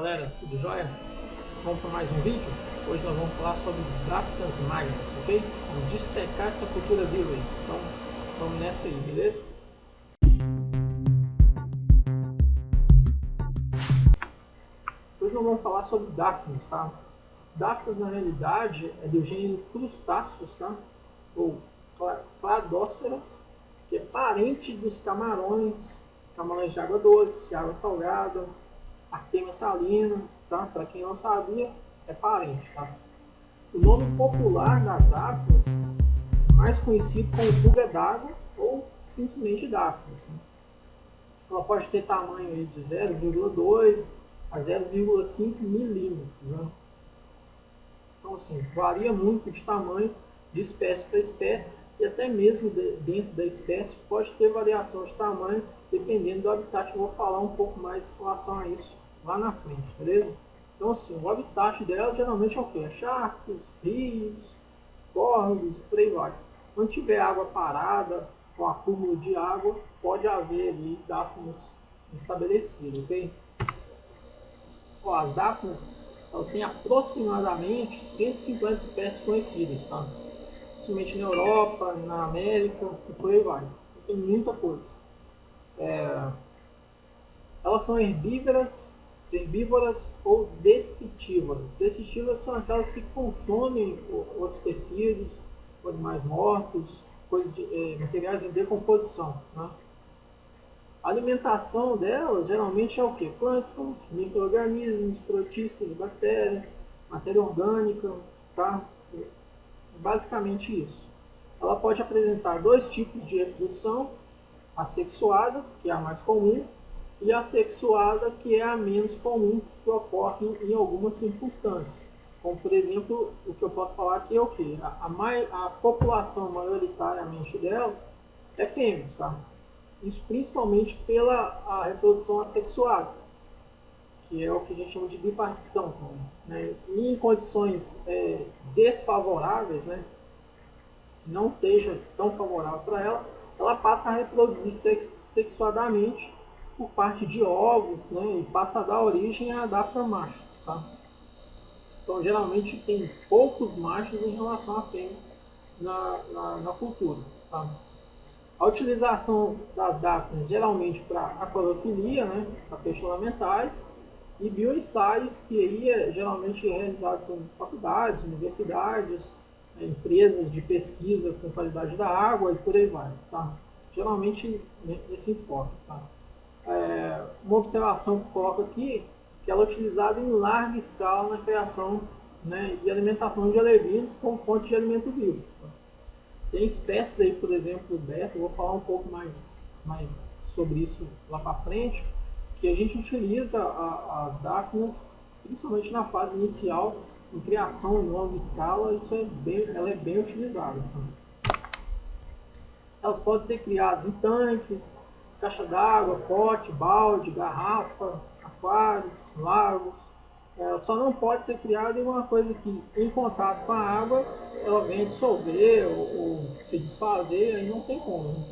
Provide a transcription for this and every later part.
galera, tudo jóia? Vamos para mais um vídeo? Hoje nós vamos falar sobre Daphnas magnas, ok? Vamos dissecar essa cultura viva aí. Então vamos nessa aí, beleza? Hoje nós vamos falar sobre Daphnas, tá? Daphnas na realidade é do gênero Crustáceos, tá? Ou Cladóceras, que é parente dos camarões de água doce, água salgada, Artemia salina, tá? Para quem não sabia, é parente, tá? O nome popular das Daphnas, mais conhecido como pulga d'água ou simplesmente Daphnas, né? Ela pode ter tamanho de 0,2 a 0,5 milímetros, né? Então, assim, varia muito de tamanho de espécie para espécie e até mesmo dentro da espécie pode ter variação de tamanho dependendo do habitat. Eu vou falar um pouco mais em relação a isso lá na frente, beleza? Então, assim, o habitat dela geralmente é o quê? Charcos, rios, córregos, por aí vai. Quando tiver água parada, com acúmulo de água, pode haver ali Daphnas estabelecidas, ok? Ó, as Daphnas, elas têm aproximadamente 150 espécies conhecidas, tá? Principalmente na Europa, na América e por aí vai. Tem muita coisa. Elas são herbívoras ou detritívoras. Detritívoras são aquelas que consomem outros tecidos, animais mortos, materiais em decomposição, né? A alimentação delas geralmente é o que? Plânctons, micro-organismos, protistas, bactérias, matéria orgânica, tá? Basicamente isso. Ela pode apresentar dois tipos de reprodução: assexuada, que é a mais comum, e assexuada, que é a menos comum, que ocorre em algumas circunstâncias. Como, por exemplo, o que eu posso falar aqui é o que? A população maioritariamente delas é fêmeas, tá? Isso principalmente pela reprodução assexuada, que é o que a gente chama de bipartição, né? E em condições desfavoráveis, né, que não esteja tão favorável para ela, ela passa a reproduzir sexuadamente por parte de ovos, né, e passa a dar origem a Daphna macho, tá? Então, geralmente tem poucos machos em relação a fêmeas na cultura, tá? A utilização das Daphnas geralmente para aquariofilia, né, para peixes ornamentais, e bioensaios, que aí geralmente realizados em faculdades, universidades, empresas de pesquisa com qualidade da água e por aí vai, tá? Geralmente esse enfoque, tá? Uma observação que coloca aqui, que ela é utilizada em larga escala na criação, né, e alimentação de alevinos como fonte de alimento vivo, tá? Tem espécies aí, por exemplo, eu vou falar um pouco mais sobre isso lá para frente, que a gente utiliza as Daphnas, principalmente na fase inicial, em criação em longa escala, ela é bem utilizada. Elas podem ser criadas em tanques, caixa d'água, pote, balde, garrafa, aquários, lagos. Só não pode ser criada em uma coisa que, em contato com a água, ela venha dissolver ou se desfazer, aí não tem como.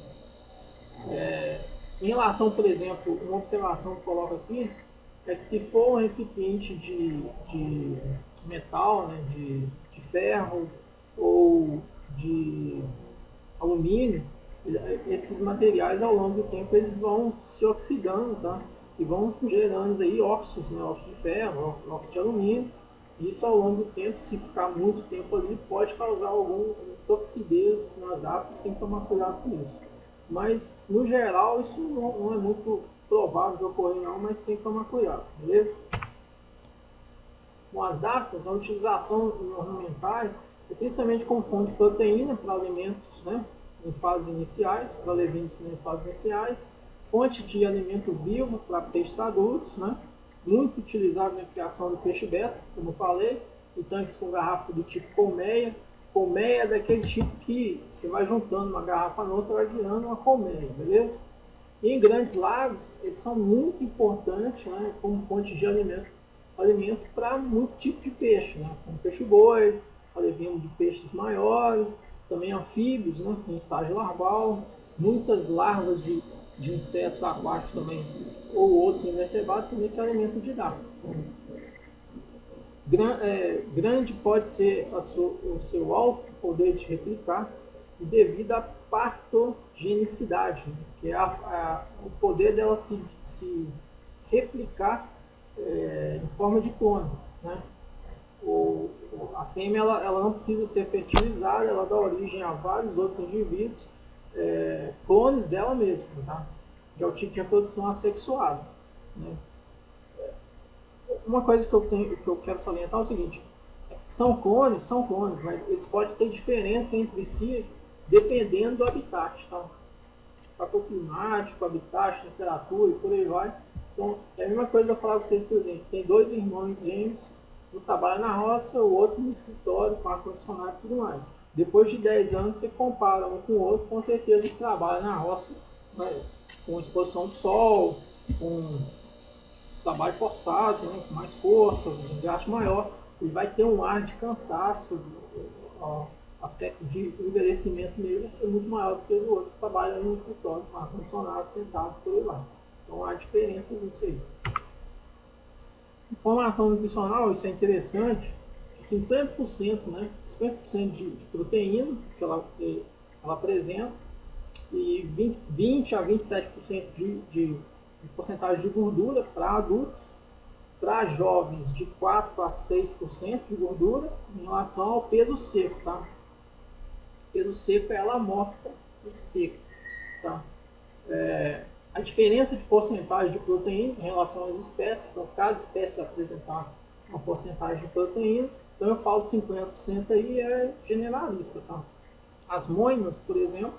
Em relação, por exemplo, uma observação que coloca aqui, é que se for um recipiente de metal, né, de ferro ou de alumínio, esses materiais ao longo do tempo eles vão se oxidando, tá? E vão gerando aí óxidos, né? Óxido de ferro, óxido de alumínio. Isso ao longo do tempo, se ficar muito tempo ali, pode causar alguma toxidez nas Daphnas, tem que tomar cuidado com isso. Mas no geral isso não é muito provável de ocorrer não, mas tem que tomar cuidado, beleza? Com as Daphnas, a utilização em ornamentais é principalmente como fonte de proteína para alimentos, né, em fases iniciais, para levinos em fases iniciais, fonte de alimento vivo para peixes adultos, né, muito utilizado na criação do peixe beta, como eu falei, em tanques com garrafa do tipo colmeia. Colmeia é daquele tipo que você vai juntando uma garrafa na outra, vai virando uma colmeia, beleza? E em grandes lagos, eles são muito importantes, né, como fonte de alimento para muito tipo de peixe, né, como peixe-boi, alevino de peixes maiores, também anfíbios, né, em estágio larval, muitas larvas de insetos aquáticos também ou outros invertebrados também se alimentam de dáfnios. Grande pode ser o seu alto poder de replicar devido à partogenicidade, né? Que é o poder dela se replicar em forma de clone, né? A fêmea ela não precisa ser fertilizada, ela dá origem a vários outros indivíduos, clones dela mesma, tá? Que é o tipo de reprodução assexuada, né? Uma coisa que eu quero salientar é o seguinte: são clones, mas eles podem ter diferença entre si dependendo do habitat, tá? Fator climático, habitat, temperatura e por aí vai. Então, é a mesma coisa eu falar com vocês, por exemplo, tem dois irmãos gêmeos, um trabalha na roça, o outro no escritório, com ar-condicionado e tudo mais. Depois de 10 anos, você compara um com o outro, com certeza o que trabalha na roça, né, com exposição do sol, com trabalho forçado, né, com mais força, um desgaste maior, ele vai ter um ar de cansaço, aspecto de envelhecimento nele vai ser muito maior do que o outro que trabalha no escritório, com ar-condicionado, sentado, por aí vai. Então há diferenças nisso aí. Informação nutricional, isso é interessante, 50%, né, 50% de proteína que ela apresenta e 20 a 27% de porcentagem de gordura para adultos, para jovens de 4 a 6% de gordura em relação ao peso seco, tá? Peso seco é ela morta e seca, tá? A diferença de porcentagem de proteínas em relação às espécies, então cada espécie vai apresentar uma porcentagem de proteína, então eu falo 50% aí é generalista, tá? As moinas, por exemplo,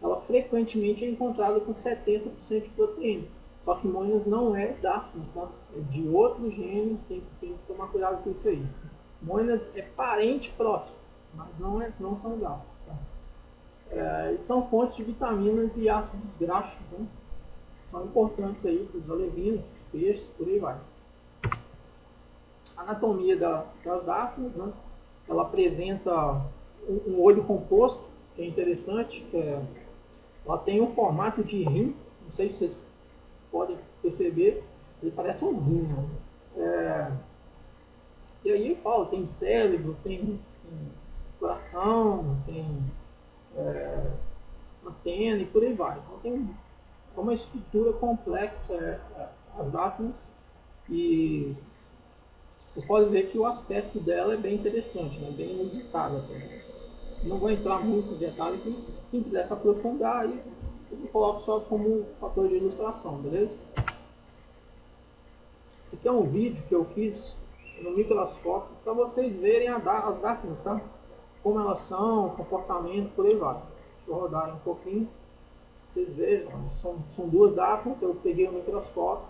ela frequentemente é encontrada com 70% de proteína, só que moinas não é Daphnis, tá? É de outro gênero, tem que tomar cuidado com isso aí. Moinas é parente próximo, mas não são Daphnis, tá? E são fontes de vitaminas e ácidos graxos, né? São importantes aí para os alevinos, para os peixes, por aí vai. A anatomia das Daphnis, né? Ela apresenta um olho composto, que é interessante, ela tem um formato de rim, não sei se vocês podem perceber, ele parece um rim, né? E aí eu falo, tem cérebro, tem coração, tem antena e por aí vai. Então tem uma estrutura complexa as Daphnis, e vocês podem ver que o aspecto dela é bem interessante, né? Bem inusitado até. Não vou entrar muito em detalhe com isso. Quem quiser se aprofundar, aí eu coloco só como fator de ilustração, beleza? Esse aqui é um vídeo que eu fiz no microscópio para vocês verem as Daphnis, tá? Como elas são, comportamento, por aí vai. Deixa eu rodar um pouquinho. Vocês vejam, são duas Daphnis, eu peguei o microscópio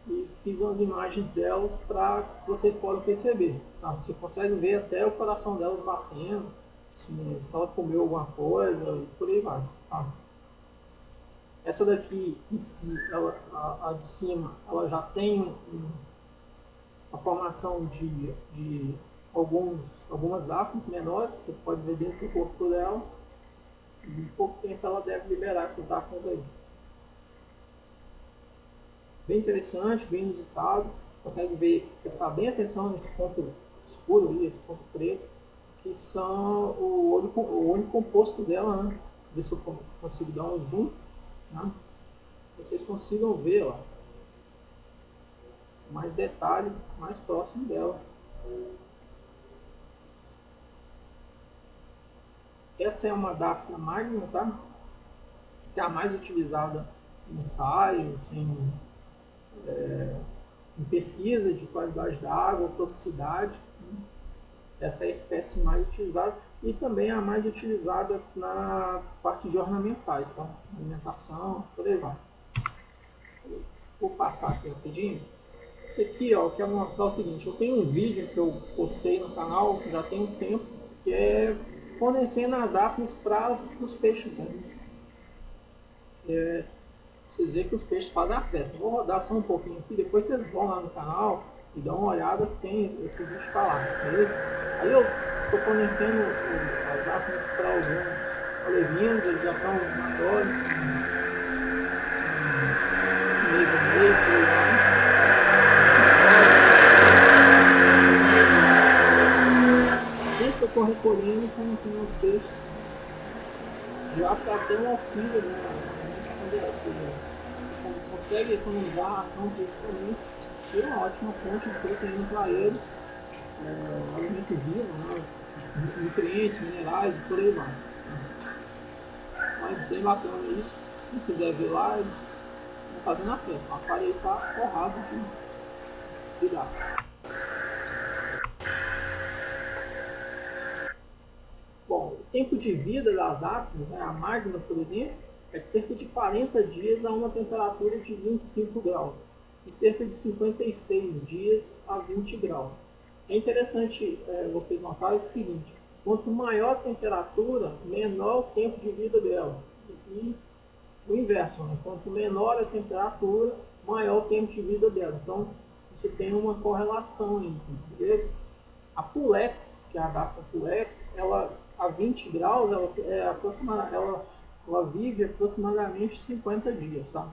e fiz umas imagens delas para que vocês possam perceber. Tá? Você consegue ver até o coração delas batendo, se ela comeu alguma coisa e por aí vai. Tá? Essa daqui em si, a de cima, ela já tem a formação de algumas Daphnis menores, você pode ver dentro do corpo dela. Em pouco tempo ela deve liberar essas Daphnis aí. Bem interessante, bem inusitado. Você consegue ver, prestar bem atenção nesse ponto escuro ali, esse ponto preto, que são o olho composto dela, né? Ver se eu consigo dar um zoom, né? Vocês consigam ver, ó, mais detalhe mais próximo dela. Essa é uma Daphnia magnum, tá? Que é a mais utilizada em ensaios, em pesquisa de qualidade da água, toxicidade. Essa é a espécie mais utilizada e também a mais utilizada na parte de ornamentais, tá? Alimentação, por aí vai. Vou passar aqui rapidinho. Isso aqui, ó, eu quero mostrar o seguinte: eu tenho um vídeo que eu postei no canal já tem um tempo, que é fornecendo as Daphnis para os peixes, né? Vocês veem que os peixes fazem a festa. Vou rodar só um pouquinho aqui, depois vocês vão lá no canal e dão uma olhada que tem esse vídeo está lá, beleza? Aí eu estou fornecendo as Daphnis para alguns alevinos, eles já estão maiores, com um mês e meio, fornecendo aos peixes já para ter um auxílio na alimentação dele. Você consegue economizar a ração deles também, e é uma ótima fonte de proteína para eles, alimento vivo, né? Nutrientes, minerais e por aí vai. Então é bem bacana isso. Quem quiser ver lá, eles estão fazendo a festa. O aquário está forrado de Daphnes. Bom, o tempo de vida das Daphnes, né, a Magna, por exemplo, é de cerca de 40 dias a uma temperatura de 25 graus e cerca de 56 dias a 20 graus. É interessante vocês notarem o seguinte: quanto maior a temperatura, menor o tempo de vida dela. E o inverso, né? Quanto menor a temperatura, maior o tempo de vida dela. Então, você tem uma correlação aí, beleza? A Pulex, que é a Daphne Pulex, ela a 20 graus, ela vive aproximadamente 50 dias, tá?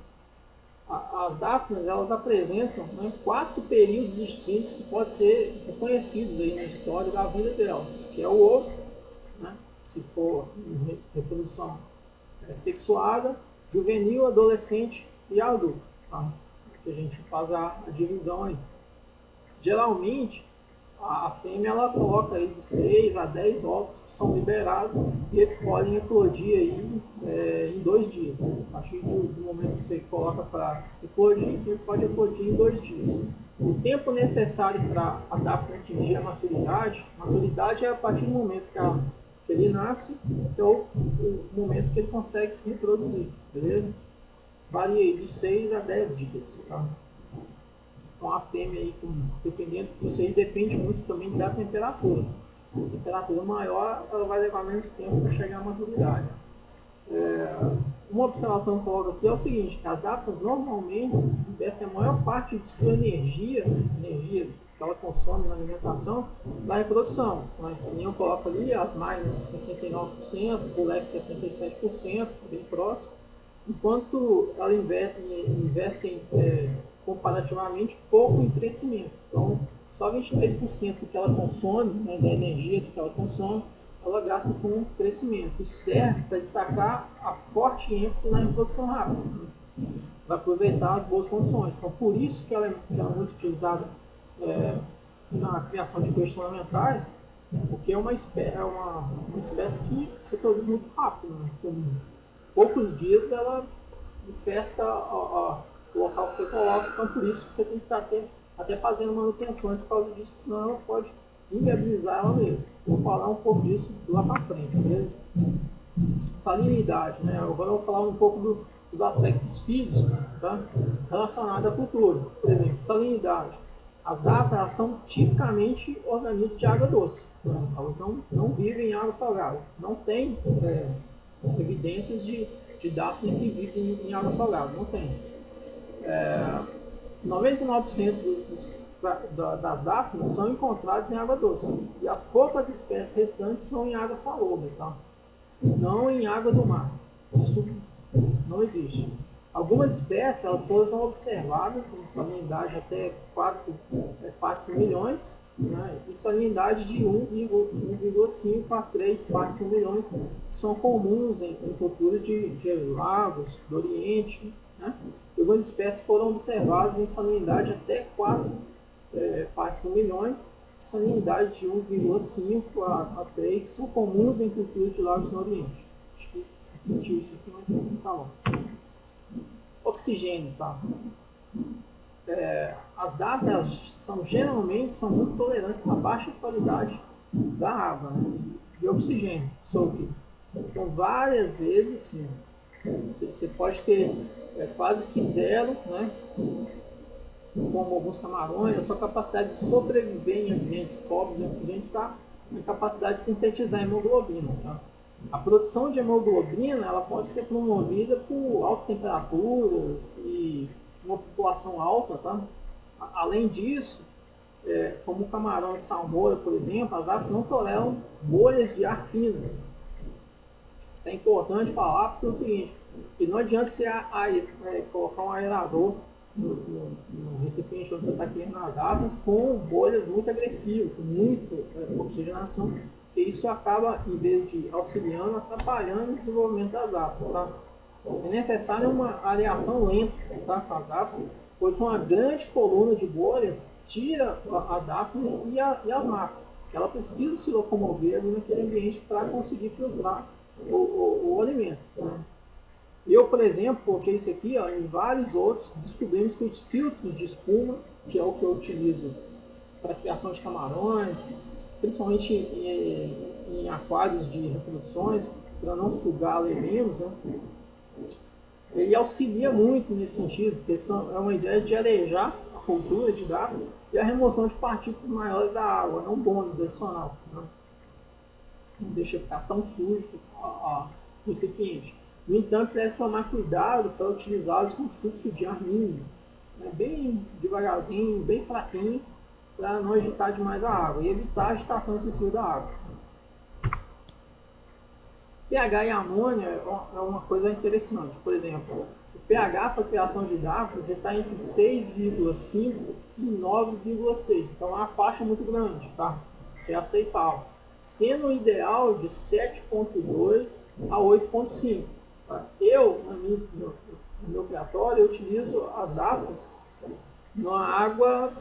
As Daphnes, elas apresentam, né, 4 períodos distintos que podem ser reconhecidos aí na história da vida delas, que é o ovo, né, se for reprodução sexuada, juvenil, adolescente e adulto, tá? Que a gente faz a divisão aí. Geralmente, a fêmea ela coloca aí de 6 a 10 ovos que são liberados e eles podem eclodir aí, em 2 dias. Né? A partir do momento que você coloca para eclodir, ele pode eclodir em 2 dias. O tempo necessário para a Daphne atingir a maturidade é a partir do momento que ele nasce até o momento que ele consegue se reproduzir, beleza? Varia de 6 a 10 dias. Tá? Com a fêmea aí, dependendo, isso aí depende muito também da temperatura. A temperatura maior, ela vai levar menos tempo para chegar à maturidade. Uma observação que eu coloco aqui é o seguinte: que as Daphnes normalmente investem a maior parte de sua energia que ela consome na alimentação, na reprodução. Né? Eu coloco ali as Magnas 69%, o Pulex 67%, bem próximo, enquanto ela investem comparativamente pouco em crescimento. Então, só 23% do que ela consome, né, da energia que ela consome, ela gasta com crescimento. Isso serve para destacar a forte ênfase na reprodução rápida, para aproveitar as boas condições. Então, por isso que ela é muito utilizada na criação de peixes ornamentais, porque é uma espécie que se reproduz muito rápido. Né? Com poucos dias ela infesta o local que você coloca, então por isso que você tem que estar até fazendo manutenções por causa disso, senão ela pode inviabilizar ela mesma. Vou falar um pouco disso lá para frente, beleza? Salinidade, né? Agora eu vou falar um pouco dos aspectos físicos, tá? Relacionados à cultura. Por exemplo, salinidade. As Daphnes são tipicamente organismos de água doce. Né? Elas não vivem em água salgada. Não tem evidências de Daphne que vivem em água salgada. Não tem. 99% das Daphnes são encontradas em água doce. E as poucas espécies restantes são em água salobra, tá? Não em água do mar. Isso não existe. Algumas espécies elas foram observadas em salinidade até 4 partes por milhões, né? E salinidade de 1,5 a 3 partes por milhões, que são comuns em culturas de lagos do Oriente. Né? Algumas espécies foram observadas em salinidade até 4 partes por milhões, salinidade de 1,5 a 3, que são comuns em culturas de lagos no Oriente. Acho que repetiu isso aqui, mas está bom. Oxigênio, tá? As Daphnes geralmente são muito tolerantes à baixa qualidade da água, né? De oxigênio dissolvido. Então, várias vezes, sim, você pode ter quase que zero, né? Como alguns camarões, a sua capacidade de sobreviver em ambientes pobres em oxigênio está na capacidade de sintetizar hemoglobina. Tá? A produção de hemoglobina ela pode ser promovida por altas temperaturas e uma população alta. Tá? Além disso, como o camarão de salmoura, por exemplo, as aves não toleram bolhas de ar finas. Isso é importante falar porque é o seguinte: que não adianta você colocar um aerador no recipiente onde você está criando as Daphnes com bolhas muito agressivas, com muita oxigenação, porque isso acaba, em vez de auxiliando, atrapalhando o desenvolvimento das aftas, tá? É necessária uma areação lenta, tá, com as aftas, pois uma grande coluna de bolhas tira a Daphne e as macas. Ela precisa se locomover ali naquele ambiente para conseguir filtrar o alimento, né? Eu, por exemplo, coloquei isso aqui, ó, em vários outros, descobrimos que os filtros de espuma, que é o que eu utilizo para criação de camarões, principalmente em aquários de reproduções, para não sugar legumes, né? Ele auxilia muito nesse sentido, porque é uma ideia de arejar a cultura de Daphne e a remoção de partículas maiores da água, não bônus adicional, né? Não deixa ficar tão sujo o recipiente. No entanto, você deve tomar cuidado para utilizá-los com fluxo de ar mínimo, né? Bem devagarzinho, bem fraquinho, para não agitar demais a água e evitar a agitação excessiva da água. pH e amônia é uma coisa interessante. Por exemplo, o pH para a criação de Daphne está entre 6,5 e 9,6. Então é uma faixa muito grande, tá? É aceitável. Sendo o ideal de 7,2 a 8,5. Tá? No meu criatório, eu utilizo as Daphnes numa água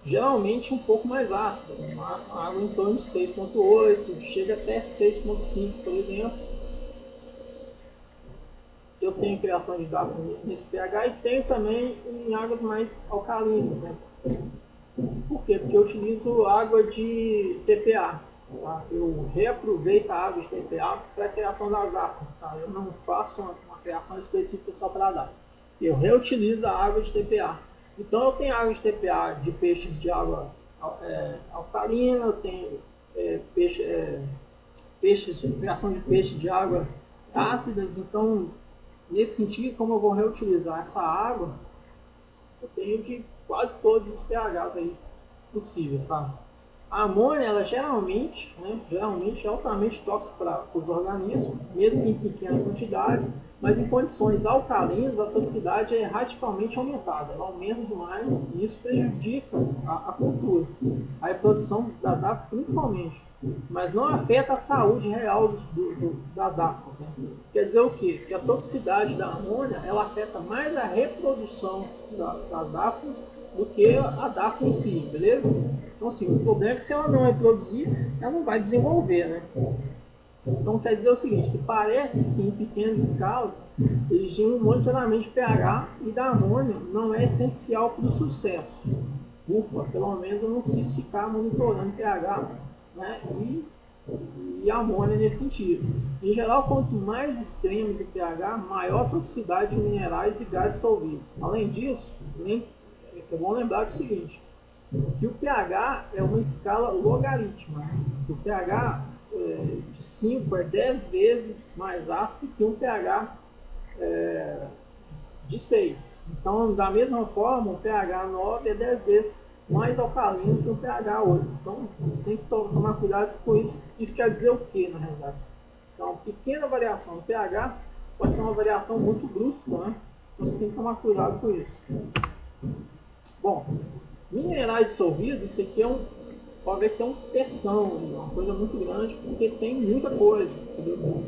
geralmente um pouco mais ácida, uma água em torno de 6,8, chega até 6,5, por exemplo. Eu tenho criação de Daphne nesse pH e tenho também em águas mais alcalinas, né? Por quê? Porque eu utilizo água de TPA. Tá? Eu reaproveito a água de TPA para a criação das Daphnes. Tá? Eu não faço uma criação específica só para a Daphne. Eu reutilizo a água de TPA. Então eu tenho água de TPA de peixes de água alcalina, eu tenho criação de peixe de água ácidas. Então, nesse sentido, como eu vou reutilizar essa água, eu tenho de quase todos os pHs aí possíveis, tá? A amônia, ela geralmente é altamente tóxica para os organismos, mesmo em pequena quantidade, mas em condições alcalinas a toxicidade é radicalmente aumentada, ela aumenta demais e isso prejudica a cultura, a reprodução das Daphnes principalmente, mas não afeta a saúde real das Daphnes, né? Quer dizer o quê? Que a toxicidade da amônia, ela afeta mais a reprodução das Daphnes do que a Daphne em si, beleza? Então, assim, o problema é que se ela não reproduzir, ela não vai desenvolver, né? Então, quer dizer o seguinte, que parece que em pequenas escalas, exigir um monitoramento de pH e da amônia não é essencial para o sucesso. Ufa, pelo menos eu não preciso ficar monitorando pH, né? E amônia nesse sentido. Em geral, quanto mais extremos o pH, maior a toxicidade de minerais e gases solvíveis. Além disso, é bom lembrar do seguinte, que o pH é uma escala logarítmica. O pH de 5 é 10 vezes mais ácido que um pH de 6. Então, da mesma forma, o pH 9 é 10 vezes mais alcalino que o pH 8. Então, você tem que tomar cuidado com isso. Isso quer dizer o que, na realidade? Então, pequena variação no pH pode ser uma variação muito brusca, né? Então, você tem que tomar cuidado com isso. Bom, minerais dissolvidos, isso aqui pode ver que tem um textão, uma coisa muito grande, porque tem muita coisa, entendeu?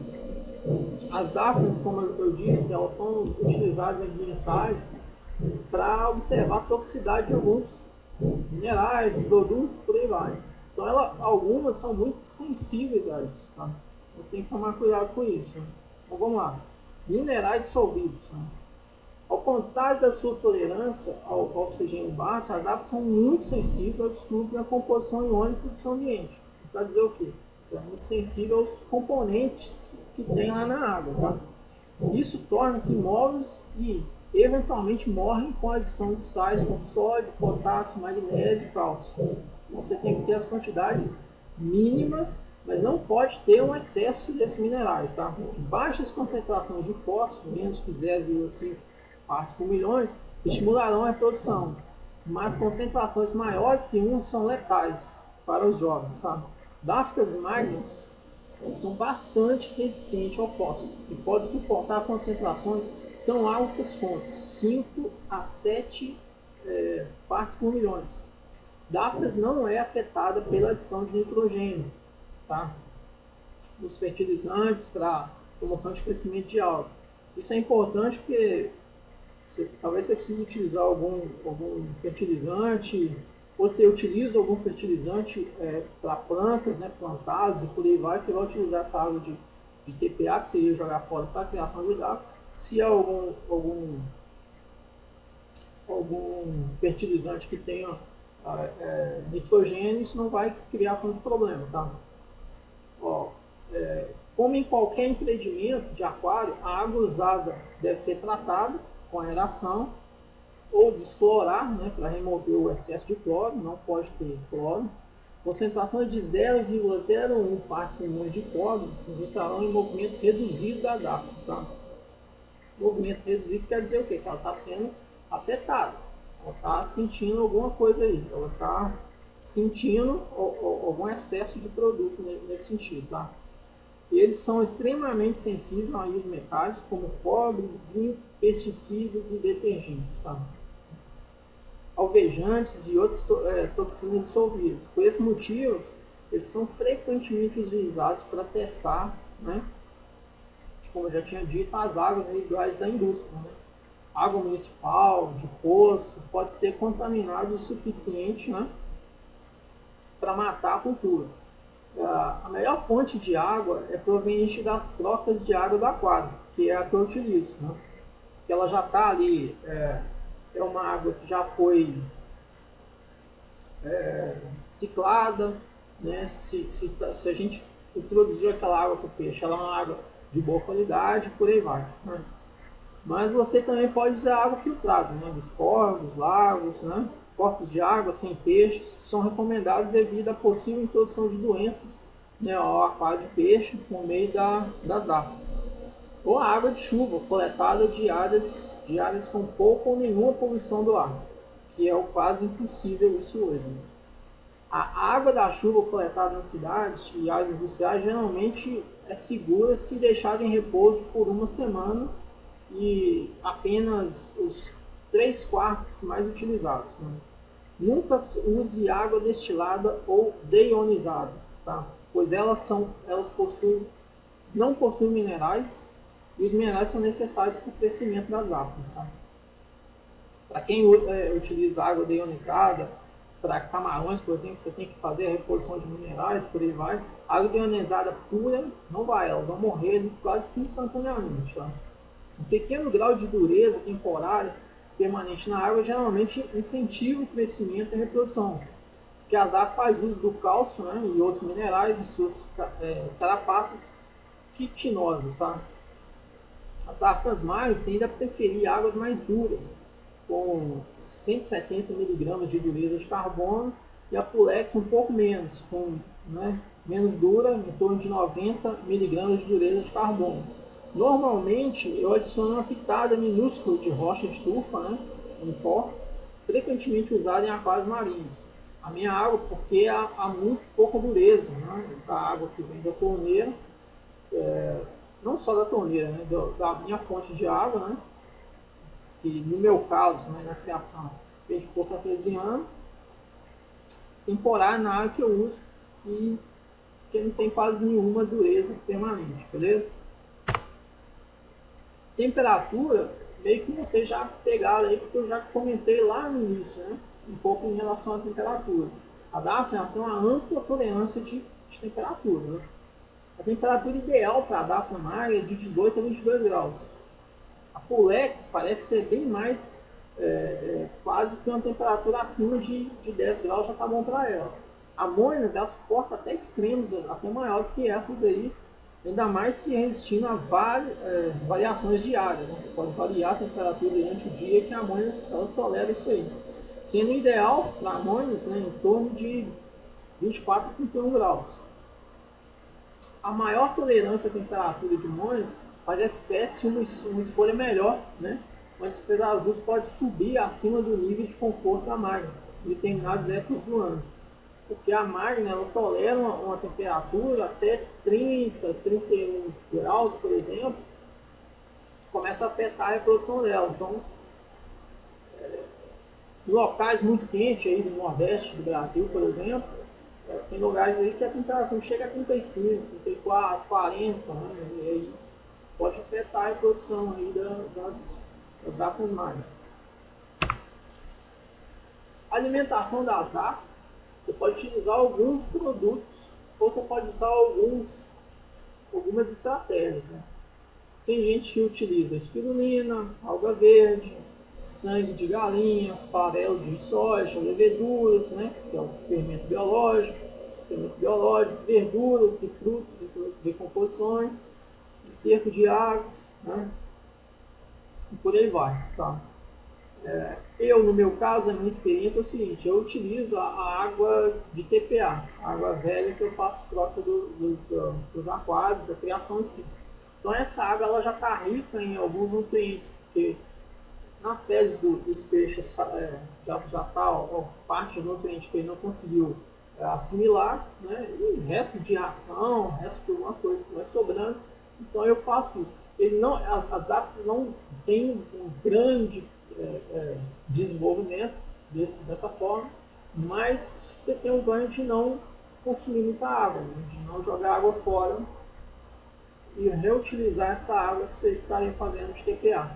As Daphnes, como eu disse, elas são utilizadas em ensaios para observar a toxicidade de alguns minerais, produtos, por aí vai. Então, algumas são muito sensíveis a isso, tá? Eu tenho que tomar cuidado com isso. Então, vamos lá. Minerais dissolvidos, né? Ao contrário da sua tolerância ao oxigênio baixo, as Daphnes são muito sensíveis ao distúrbio na composição iônica do seu ambiente. Para dizer o quê? É muito sensível aos componentes que tem lá na água. Tá? Isso torna-se imóveis e eventualmente morrem com a adição de sais como sódio, potássio, magnésio e cálcio. Então, você tem que ter as quantidades mínimas, mas não pode ter um excesso desses minerais. Tá? Baixas concentrações de fósforo, menos que 0,5 partes por milhões, estimularão a reprodução, mas concentrações maiores que 1 são letais para os jovens. Sabe? Daphnes magnas são bastante resistentes ao fósforo e podem suportar concentrações tão altas quanto 5 a 7 partes por milhões. Daphnes não é afetada pela adição de nitrogênio, tá? dos fertilizantes para promoção de crescimento de algas. Isso é importante porque talvez você precise utilizar algum fertilizante, ou você utiliza algum fertilizante para plantas, né, plantadas e por aí vai, você vai utilizar essa água de TPA que você ia jogar fora para a criação de gado. Se há algum fertilizante que tenha nitrogênio, isso não vai criar tanto problema, tá? Ó, como em qualquer empreendimento de aquário, a água usada deve ser tratada com aeração ou desclorar, né, para remover o excesso de cloro, não pode ter cloro. Concentrações de 0,01 partes por milhão de cloro resultarão em movimento reduzido da DAFA. Tá? Movimento reduzido quer dizer o quê? Que ela está sendo afetada, ela está sentindo alguma coisa aí, ela está sentindo algum excesso de produto nesse sentido. Tá? E eles são extremamente sensíveis a íons metálicos como cobre, zinco, pesticidas e detergentes, tá? Alvejantes e outras toxinas dissolvíveis. Por esse motivo, eles são frequentemente utilizados para testar, né, como eu já tinha dito, as águas residuais da indústria. Né? Água municipal, de poço, pode ser contaminada o suficiente, né, para matar a cultura. A melhor fonte de água é proveniente das trocas de água do aquário, que é a que eu utilizo. Né? Que ela já está ali, é uma água que já foi ciclada, né? Se a gente introduziu aquela água para o peixe, ela é uma água de boa qualidade, por aí vai. Né? Mas você também pode usar água filtrada, né? Dos córregos, lagos, né? Corpos de água sem peixes são recomendados devido à possível introdução de doenças, né, ao aquário de peixe por meio das DAFAs. Ou a água de chuva coletada de áreas com pouca ou nenhuma poluição do ar, que é o quase impossível isso hoje. Né? A água da chuva coletada nas cidades e áreas industriais geralmente é segura se deixada em repouso por uma semana e apenas os 3/4 mais utilizados. Né? Nunca use água destilada ou deionizada, tá? Pois não possuem minerais e os minerais são necessários para o crescimento das árvores. Tá? Para quem utiliza água deionizada, para camarões, por exemplo, você tem que fazer a reposição de minerais, por aí vai. A água deionizada pura não vai, elas vão morrer quase que instantaneamente. Tá? Um pequeno grau de dureza temporária permanente na água geralmente incentiva o crescimento e a reprodução, porque a DAF faz uso do cálcio, né, e outros minerais em suas carapaças quitinosas. Tá? As DAFas mais tendem a preferir águas mais duras, com 170 mg de dureza de carbono, e a Pulex um pouco menos, com menos dura, em torno de 90 mg de dureza de carbono. Normalmente eu adiciono uma pitada minúscula de rocha de turfa, né, em pó, frequentemente usada em aquários marinhos. A minha água, porque há muito pouca dureza, né, da água que vem da torneira, não só da torneira, né, da minha fonte de água, né, que no meu caso, né, na criação, vem de poço artesiano, temporária na água que eu uso e que não tem quase nenhuma dureza permanente, beleza? Temperatura, meio que vocês já pegaram aí, porque eu já comentei lá no início, né? Um pouco em relação à temperatura. A DAF tem uma ampla tolerância de temperatura. Né? A temperatura ideal para a DAF Magra é de 18 a 22 graus. A Pulex parece ser bem mais, quase que uma temperatura acima de 10 graus já está bom para ela. A Moinas, ela suporta até extremos, até maior do que essas aí, ainda mais se resistindo a variações diárias, né? Pode variar a temperatura durante o dia, que a Moinas ela tolera isso aí. Sendo ideal para a Moinas, né, em torno de 24 a 31 graus. A maior tolerância à temperatura de Moinas faz a espécie uma escolha melhor, né? Mas esse adulto pode subir acima do nível de conforto da Magna em determinadas épocas do ano. Porque a Magna ela tolera uma temperatura até 30, 31 graus, por exemplo, começa a afetar a reprodução dela. Então, em locais muito quentes aí do Nordeste do Brasil, por exemplo, Tem lugares aí que a temperatura chega a 35, 34, 40, né? E aí pode afetar a produção aí das Daphnes magras. A alimentação das Daphnes, você pode utilizar alguns produtos ou você pode usar algumas estratégias. Né? Tem gente que utiliza espirulina, alga verde, sangue de galinha, farelo de soja, leveduras, né, que é o fermento biológico, verduras e frutos e decomposições, esterco de águas, né, e por aí vai. Tá? No meu caso, a minha experiência é o seguinte: eu utilizo a água de TPA, a água velha que eu faço troca dos aquários, da criação em si. Então essa água ela já está rica em alguns nutrientes, porque nas fezes dos peixes já está parte do nutriente que ele não conseguiu assimilar, né? E resto de ração, resto de alguma coisa que vai sobrando. Então eu faço isso. As Daphnes não têm um grande desenvolvimento dessa forma, mas você tem um ganho de não consumir muita água, né? De não jogar água fora e reutilizar essa água que você estaria fazendo de TPA.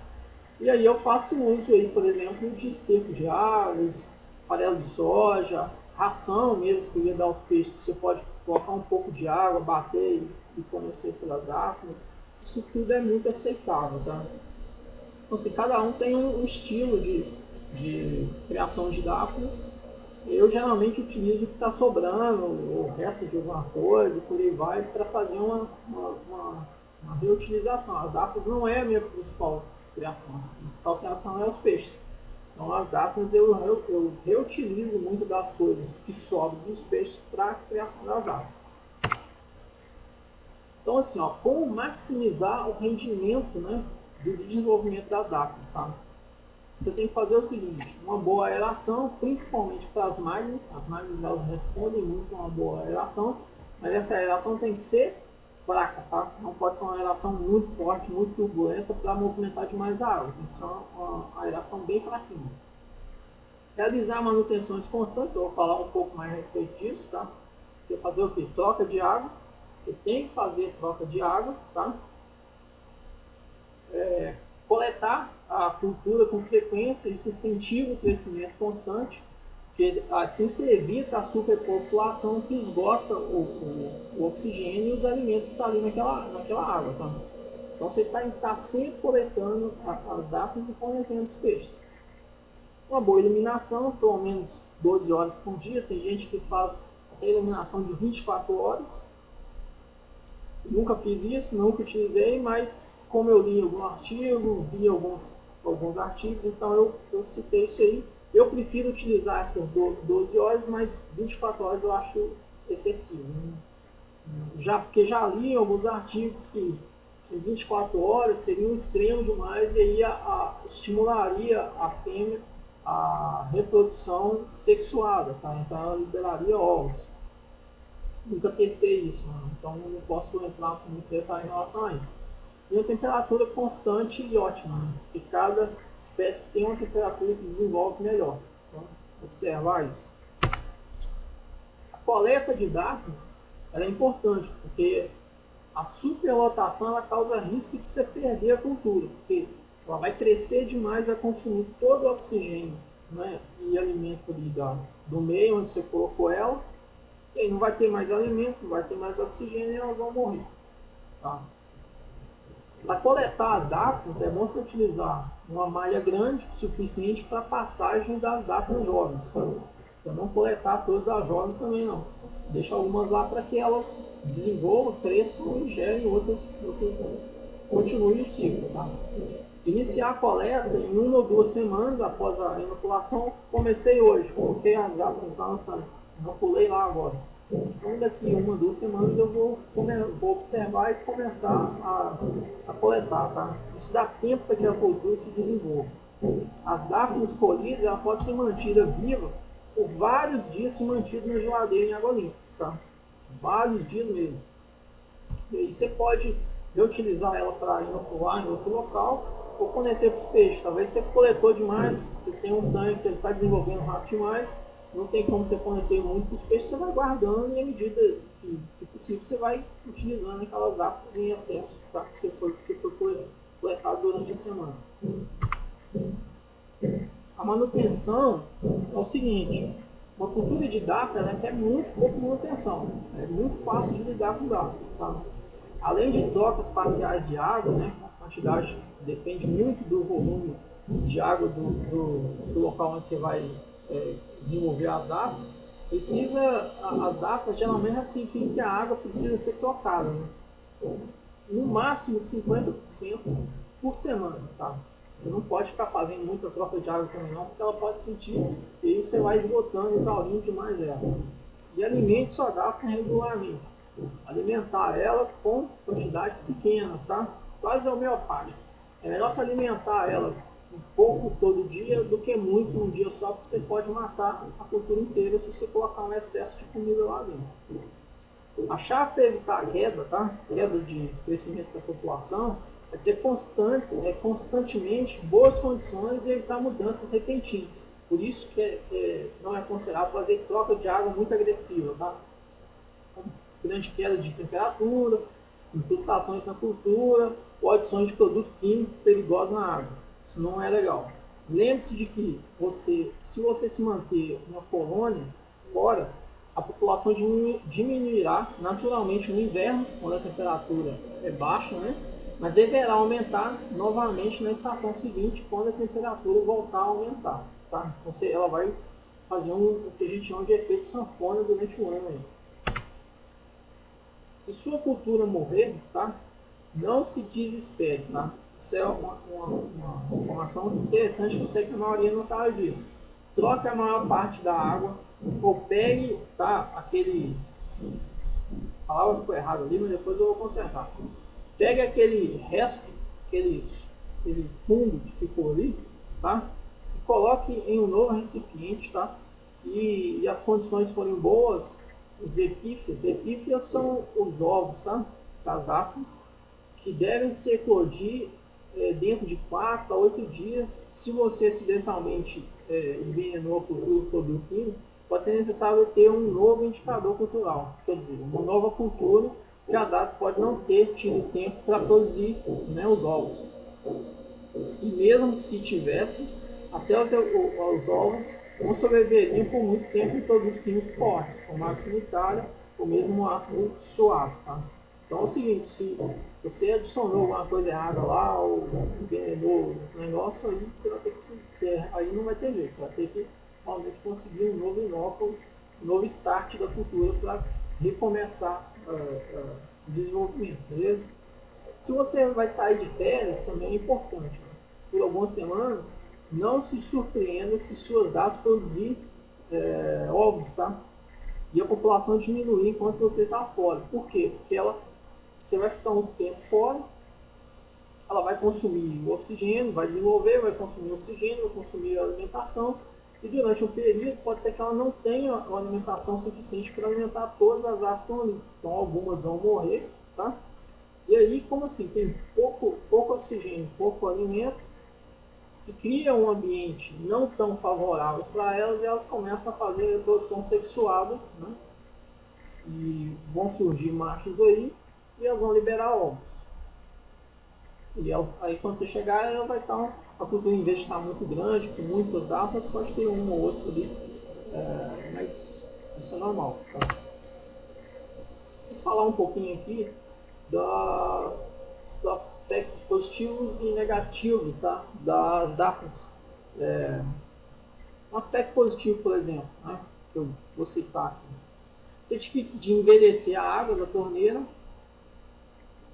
E aí eu faço uso aí, por exemplo, de esterco de aves, farelo de soja, ração mesmo que eu ia dar aos peixes. Você pode colocar um pouco de água, bater e fornecer pelas Daphnes. Isso tudo é muito aceitável, tá? Então, assim, cada um tem um estilo de criação de Daphnes. Eu geralmente utilizo o que está sobrando, o resto de alguma coisa, por aí vai, para fazer uma reutilização. As Daphnes não é a minha principal criação. A principal criação é os peixes. Então as Daphnes eu reutilizo muito das coisas que sobram dos peixes para a criação das Daphnes. Então assim, ó, como maximizar o rendimento, né, do desenvolvimento das Daphnes, tá? Você tem que fazer o seguinte: uma boa aeração, principalmente para as magnes. As magnes elas respondem muito a uma boa aeração, mas essa aeração tem que ser fraca, tá? Não pode ser uma aeração muito forte, muito turbulenta para movimentar demais a água. Tem que ser uma aeração bem fraquinha. Realizar manutenções constantes, eu vou falar um pouco mais a respeito disso, tá? Você fazer o que? Troca de água. Você tem que fazer troca de água, tá? Coletar a cultura com frequência, isso incentiva o crescimento constante, porque assim você evita a superpopulação que esgota o oxigênio e os alimentos que estão ali naquela água. Tá? Então você está sempre coletando as Daphnes e fornecendo os peixes. Uma boa iluminação, pelo menos 12 horas por dia. Tem gente que faz até iluminação de 24 horas. Nunca fiz isso, nunca utilizei, mas como eu li algum artigo, vi alguns artigos, então eu citei isso aí. Eu prefiro utilizar essas 12 horas, mas 24 horas eu acho excessivo. Porque já li alguns artigos que 24 horas seria um extremo demais e aí estimularia a fêmea a reprodução sexuada, tá? Então ela liberaria ovos. Nunca testei isso, né? Então não posso entrar com muito detalhe em relação a isso. E uma temperatura constante e ótima, né? Porque cada espécie tem uma temperatura que desenvolve melhor. Então, observar isso. A coleta de Daphnes é importante, porque a superlotação ela causa risco de você perder a cultura, porque ela vai crescer demais, vai consumir todo o oxigênio, né, e alimento ali do meio onde você colocou ela, e aí não vai ter mais alimento, não vai ter mais oxigênio e elas vão morrer. Tá? Para coletar as Daphnes, é bom você utilizar uma malha grande o suficiente para a passagem das Daphnes jovens. Tá? Então não coletar todas as jovens também não. Deixa algumas lá para que elas desenvolvam, cresçam e gerem outras continuem o ciclo. Tá? Iniciar a coleta em 1 ou 2 semanas após a inoculação. Comecei hoje, coloquei as Daphnes lá, inoculei lá agora. Então daqui 1 ou 2 semanas eu vou observar e começar a coletar, tá? Isso dá tempo para que a cultura se desenvolva. As Daphnes colhidas, ela pode ser mantida viva por vários dias, se mantida na geladeira em água limpa, tá? Vários dias mesmo. E aí você pode reutilizar ela para inocular em outro local ou fornecer para os peixes. Talvez você coletou demais, você tem um tanque que ele está desenvolvendo rápido demais, não tem como você fornecer muito para os peixes, você vai guardando e à medida que possível você vai utilizando aquelas DAFs em excesso, tá? Que foi coletado durante a semana. A manutenção é o seguinte, uma cultura de DAF ela requer muito pouco manutenção, é muito fácil de lidar com DAF, tá? Além de trocas parciais de água, né, a quantidade depende muito do volume de água do local onde você vai desenvolver as DAFs, as DAFs geralmente significa que a água precisa ser trocada, né? No máximo 50% por semana, tá? Você não pode ficar fazendo muita troca de água também não, porque ela pode sentir e aí você vai esgotando, exaurindo demais ela. E alimente sua DAF regularmente. Alimentar ela com quantidades pequenas, tá? Quase homeopáticas. É melhor se alimentar ela um pouco todo dia do que muito num dia só, porque você pode matar a cultura inteira se você colocar um excesso de comida lá dentro. A chave para evitar a queda, tá? Queda de crescimento da população, é ter constantemente boas condições e evitar mudanças repentinas. Por isso que não é aconselhável fazer troca de água muito agressiva, tá? Grande queda de temperatura, incrustações na cultura ou adições de produto químico perigoso na água. Isso não é legal. Lembre-se de que se você se manter uma colônia fora, a população diminuirá naturalmente no inverno, quando a temperatura é baixa, né? Mas deverá aumentar novamente na estação seguinte, quando a temperatura voltar a aumentar. Tá? Então ela vai fazer o que a gente chama de efeito sanfona durante o ano. Aí. Se sua cultura morrer, tá? Não se desespere. Tá? Isso é uma informação interessante que eu sei que a maioria não sabe disso. Troque a maior parte da água, ou pegue, tá? A palavra ficou errada ali, mas depois eu vou consertar. Pegue aquele resto, aquele fundo que ficou ali, tá? E coloque em um novo recipiente, tá? E as condições forem boas, os epífias são os ovos, tá? Das DAFs, que devem se eclodir dentro de 4 a 8 dias. Se você acidentalmente envenenou a cultura com produto químico, pode ser necessário ter um novo indicador cultural, quer dizer, uma nova cultura que a DAS pode não ter tido tempo para produzir, né, os ovos. E mesmo se tivesse, até os ovos não sobreviveriam por muito tempo em produtos químicos fortes, como ácido nitário ou mesmo ácido suave. Tá? Então é o seguinte, se você adicionou alguma coisa errada lá, ou envenenou esse negócio, aí você vai ter que aí não vai ter jeito, você vai ter que realmente conseguir um novo inóculo, um novo start da cultura para recomeçar o desenvolvimento, beleza? Se você vai sair de férias, também é importante, né? Por algumas semanas, não se surpreenda se suas DAS produzir ovos, tá? E a população diminuir enquanto você está fora. Por quê? Porque você vai ficar um tempo fora, ela vai consumir o oxigênio, vai desenvolver, vai consumir oxigênio, vai consumir a alimentação, e durante um período pode ser que ela não tenha uma alimentação suficiente para alimentar todas as aves que estão ali. Então algumas vão morrer, tá? E aí, como assim, tem pouco oxigênio, pouco alimento, se cria um ambiente não tão favorável para elas e elas começam a fazer a reprodução sexuada, né? E vão surgir machos aí e elas vão liberar ovos. E aí quando você chegar, ela vai estar, a cultura em vez de estar muito grande, com muitas datas, pode ter um ou outro ali, mas isso é normal. Tá? Vamos falar um pouquinho aqui dos aspectos positivos e negativos, tá? Das DAFs. Um aspecto positivo, por exemplo, né? Que eu vou citar aqui. Certifique-se de envelhecer a água da torneira,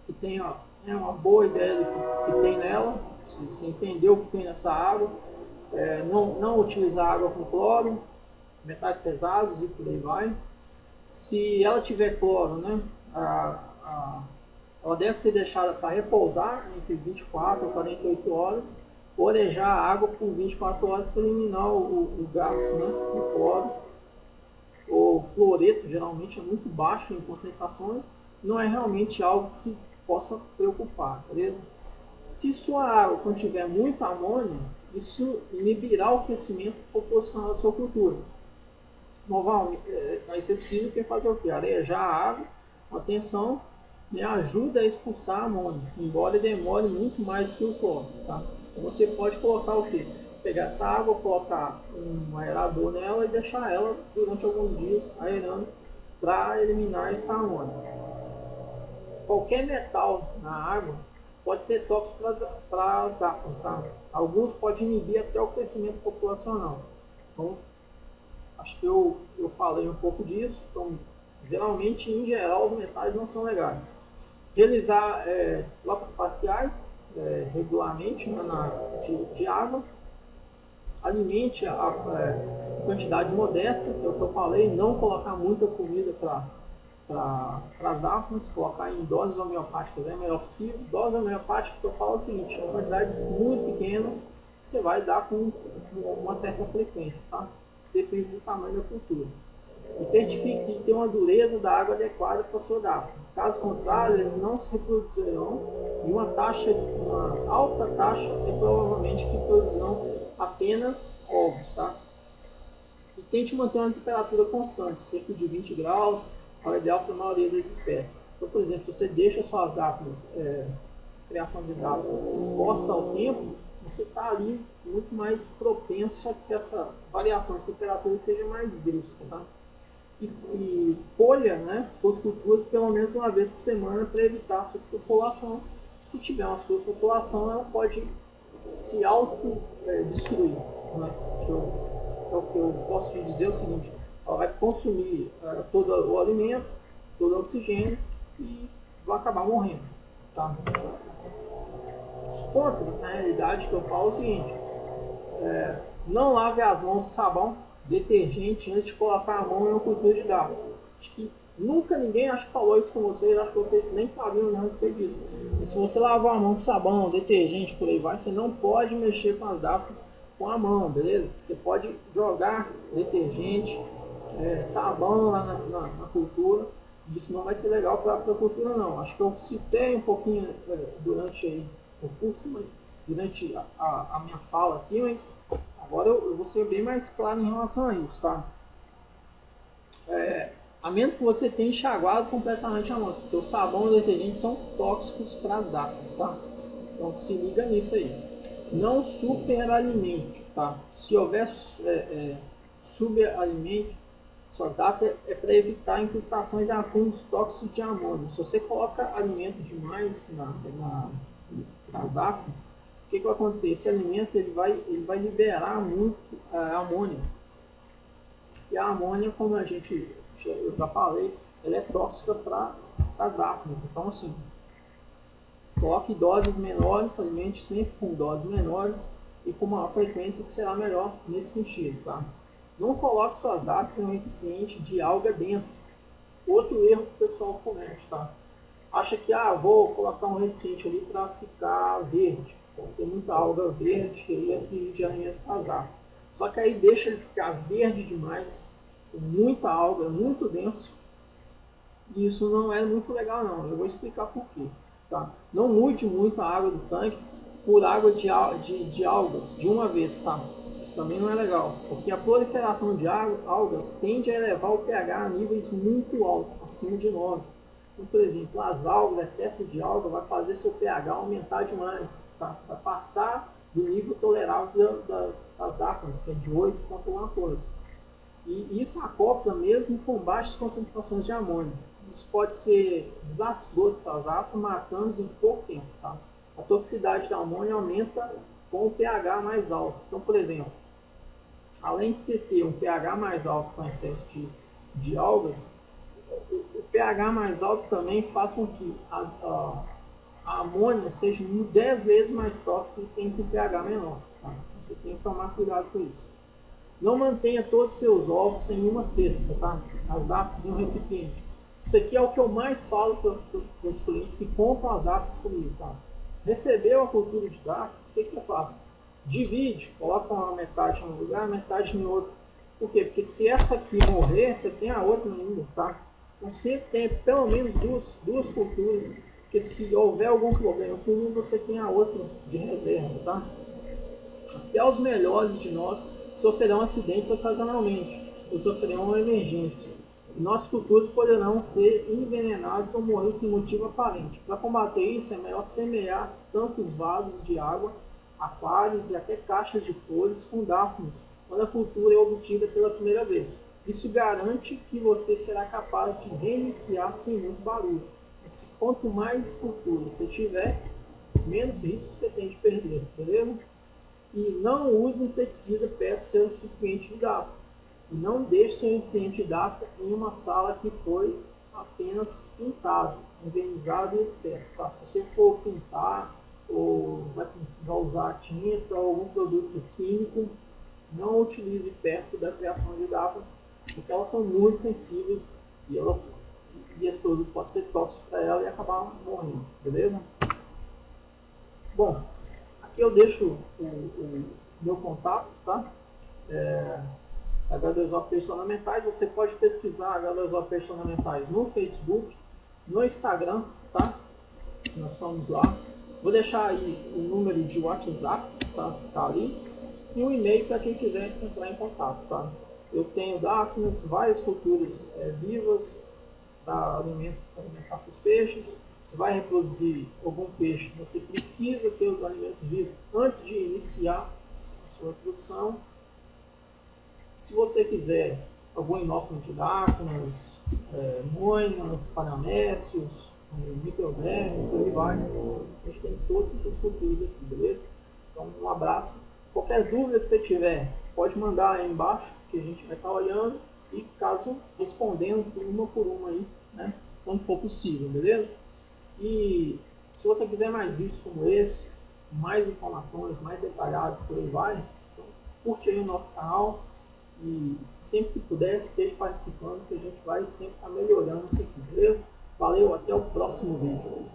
que tem uma boa ideia do que tem nela, se entender o que tem nessa água, não utilizar água com cloro, metais pesados e por aí vai. Se ela tiver cloro, né, ela deve ser deixada para repousar entre 24 e 48 horas, ou arejar a água por 24 horas para eliminar o gás, né, do cloro. O fluoreto geralmente é muito baixo em concentrações, não é realmente algo que se possa preocupar, beleza? Se sua água contiver muita amônia, isso inibirá o crescimento proporcional da sua cultura. aí você precisa fazer o quê? Arejar a água, atenção, né, ajuda a expulsar a amônia, embora demore muito mais do que o cloro, tá? Então você pode colocar o quê? Pegar essa água, colocar um aerador nela e deixar ela durante alguns dias aerando para eliminar essa amônia. Qualquer metal na água pode ser tóxico para as dáfnias, tá? Alguns podem inibir até o crescimento populacional. Então, acho que eu falei um pouco disso. Então, geralmente, em geral, os metais não são legais. Realizar trocas parciais regularmente, né, de água. Alimente quantidades modestas, é o que eu falei, não colocar muita comida para as dáfnias, colocar em doses homeopáticas é melhor possível. Dose homeopática que eu falo é o seguinte, em quantidades muito pequenas, você vai dar com uma certa frequência, tá? Isso depende do tamanho da cultura. E certifique-se de ter uma dureza da água adequada para a sua dáfnia. Caso contrário, eles não se reproduzirão e uma alta taxa é provavelmente que produzirão apenas ovos, tá? E tente manter uma temperatura constante, cerca de 20 graus, é o ideal para a maioria das espécies. Então, por exemplo, se você deixa suas dáfnias, criação de dáfnias exposta ao tempo, você está ali muito mais propenso a que essa variação de temperatura seja mais brusca, tá? E colha, né, suas culturas pelo menos uma vez por semana para evitar a superpopulação. Se tiver uma superpopulação, ela pode se autodestruir. Né? O que eu posso te dizer é o seguinte, ela vai consumir todo o alimento, todo o oxigênio e vai acabar morrendo. Tá? Os contras, na realidade, que eu falo é o seguinte, não lave as mãos com sabão, detergente antes de colocar a mão em uma cultura de dáfnia. Acho que nunca ninguém acho que falou isso com vocês, acho que vocês nem sabiam a respeito disso. E se você lavar a mão com sabão, detergente, por aí vai, você não pode mexer com as dáfnias com a mão, beleza? Você pode jogar detergente, sabão lá na cultura, isso não vai ser legal para a cultura não. Acho que eu citei um pouquinho durante aí, o curso, durante a minha fala aqui, mas agora eu vou ser bem mais claro em relação a isso, tá? A menos que você tenha enxaguado completamente a mão, porque o sabão e o detergente são tóxicos para as dáfnias, tá? Então se liga nisso aí. Não superalimente, tá? Se houver subalimente, suas dáfnias é para evitar incrustações e acúmulos tóxicos de amônia. Se você coloca alimento demais nas dáfnias, o que vai acontecer? Esse alimento ele vai liberar muito amônia. E a amônia, como eu já falei, ela é tóxica para as dáfnias. Então, assim, coloque doses menores, alimente sempre com doses menores e com maior frequência, que será melhor nesse sentido, tá? Não coloque suas dáfnias em um recipiente de alga densa. Outro erro que o pessoal comete, tá? Acha que, vou colocar um recipiente ali para ficar verde. Tem muita alga verde e esse de alimento para as dáfnias. Só que aí deixa ele ficar verde demais, com muita alga, muito denso. E isso não é muito legal não. Eu vou explicar por quê. Tá? Não mude muito a água do tanque por água de algas de uma vez. Tá? Isso também não é legal. Porque a proliferação de algas tende a elevar o pH a níveis muito altos, acima de 9. Então, por exemplo, as algas, excesso de alga vai fazer seu pH aumentar demais. Tá? Vai passar do nível tolerável das dáfnias, que é de 8 ponto alguma coisa. E isso acopla mesmo com baixas concentrações de amônia. Isso pode ser desastroso para as dáfnias, matando-os em pouco tempo. Tá? A toxicidade da amônia aumenta com o pH mais alto. Então, por exemplo, além de você ter um pH mais alto com excesso de algas, o pH mais alto também faz com que a amônia seja 10 vezes mais tóxica que com pH menor. Tá? Você tem que tomar cuidado com isso. Não mantenha todos os seus ovos em uma cesta, tá? As dáfnias em um recipiente. Isso aqui é o que eu mais falo para os clientes que compram as dáfnias comigo, tá? Recebeu a cultura de dáfnias, o que você faz? Divide, coloca uma metade em um lugar, metade em outro. Por quê? Porque se essa aqui morrer, você tem a outra ainda, tá? Então sempre tem pelo menos duas culturas, porque se houver algum problema com uma, você tem a outra de reserva, tá? Até os melhores de nós sofrerão acidentes ocasionalmente. ou sofrerão uma emergência. E nossos culturas poderão ser envenenados ou morrer sem motivo aparente. Para combater isso, é melhor semear tantos vasos de água, aquários e até caixas de flores com dáfnis, quando a cultura é obtida pela primeira vez. Isso garante que você será capaz de reiniciar sem muito barulho. Quanto mais cultura você tiver, menos risco você tem de perder, beleza? E não use inseticida perto do seu recipiente de DAF. E não deixe seu recipiente de DAF em uma sala que foi apenas pintado, envernizado e etc. Tá? Se você for pintar ou vai usar tinta ou algum produto químico, não utilize perto da criação de DAFs, porque elas são muito sensíveis e esse produto pode ser tóxico para ela e acabar morrendo, beleza? Bom, aqui eu deixo o meu contato, tá? H2O Ornamentais. Você pode pesquisar H2O Ornamentais no Facebook, no Instagram, tá? Nós estamos lá. Vou deixar aí o número de WhatsApp, tá ali, e um e-mail para quem quiser entrar em contato, tá? Eu tenho Daphnes, várias culturas vivas para alimentar seus peixes. Você vai reproduzir algum peixe, você precisa ter os alimentos vivos antes de iniciar a sua produção. Se você quiser algum inóculo de Daphnes, moinas, paramécios, microderme, por aí vai. A gente tem todas essas culturas aqui, beleza? Então, um abraço. Qualquer dúvida que você tiver, pode mandar aí embaixo, que a gente vai estar olhando e, caso, respondendo uma por uma aí, né? Quando for possível, beleza? E se você quiser mais vídeos como esse, mais informações, mais detalhadas, por aí vai, então, curte aí o nosso canal e sempre que puder, esteja participando, que a gente vai sempre estar melhorando isso aqui, beleza? Valeu, até o próximo vídeo.